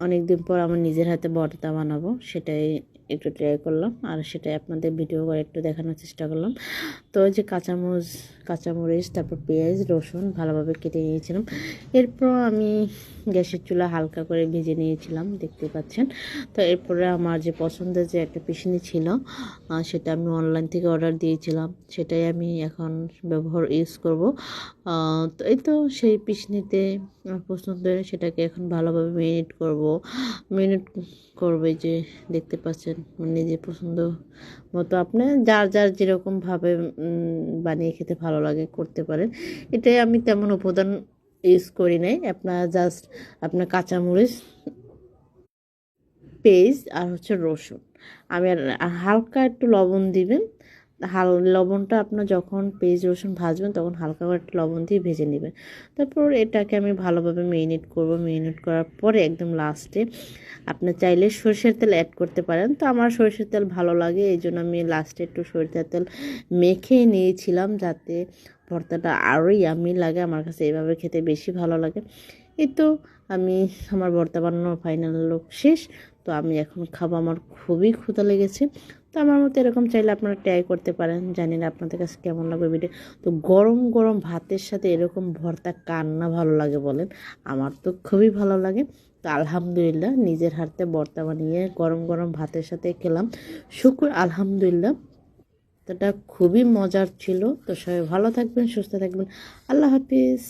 অনেক দিন পর আমার নিজের হাতে ভর্তা বানাবো, সেটাই একটু ট্রাই করলাম আর সেটাই আপনাদের ভিডিও করে একটু দেখানোর চেষ্টা করলাম। তো ওই যে কাঁচামরিচ তারপর পেঁয়াজ রসুন ভালোভাবে কেটে নিয়েছিলাম। এরপর আমি গ্যাসের চুলা হালকা করে ভেজে নিয়েছিলাম, দেখতে পাচ্ছেন। তো এরপরে আমার যে পছন্দের যে একটা পিসনি ছিল, সেটা আমি অনলাইন থেকে অর্ডার দিয়েছিলাম, সেটাই আমি এখন ইউজ করব। তো এই তো সেই পিসনিতে আমার পছন্দের সেটাকে এখন ভালোভাবে মেরিনেট করবে, যে দেখতে পাচ্ছেন নিজে পছন্দ মতো আপনি যার যার যেরকমভাবে বানিয়ে খেতে ভালো লাগে করতে পারেন। এটাই আমি তেমন উপাদান ইউজ করি নাই, আপনার কাঁচামরিচ, পেঁয়াজ আর হচ্ছে রসুন। আমি আর হালকা একটু লবণ দিবেন। লবণটা আপনার যখন পেঁয়াজ রসুন ভাজবেন তখন হালকা করে একটু লবণ দিয়ে ভেজে নেবেন। তারপর এটাকে আমি ভালোভাবে মেরিনেট করব। মেরিনেট করার পরে একদম লাস্টে আপনার চাইলে সরষের তেল অ্যাড করতে পারেন। তো আমার সরষের তেল ভালো লাগে, এই জন্য আমি লাস্টে একটু সরষের তেল মেখে নিয়েছিলাম, যাতে ভর্তাটা আরও ইয়ামি লাগে। আমার কাছে এইভাবে খেতে বেশি ভালো লাগে। এই তো আমি আমার ভর্তা বানানোর ফাইনাল লুক শেষ। তো আমি এখন খাবো, আমার খুবই ক্ষুধা লেগেছে। তো আমার মতো এরকম চাইলে আপনারা ট্রাই করতে পারেন। জানি না আপনাদের কাছে কেমন লাগবে ভিডিও। তো গরম গরম ভাতের সাথে এরকম ভর্তা কার না ভালো লাগে বলেন? আমার তো খুবই ভালো লাগে। তো আলহামদুলিল্লাহ নিজের হাতে ভর্তা বানিয়ে গরম গরম ভাতের সাথে খেলাম, শুকর আলহামদুলিল্লাহ। তো এটা খুবই মজার ছিল। তো সবাই ভালো থাকবেন, সুস্থ থাকবেন। আল্লাহ হাফিজ।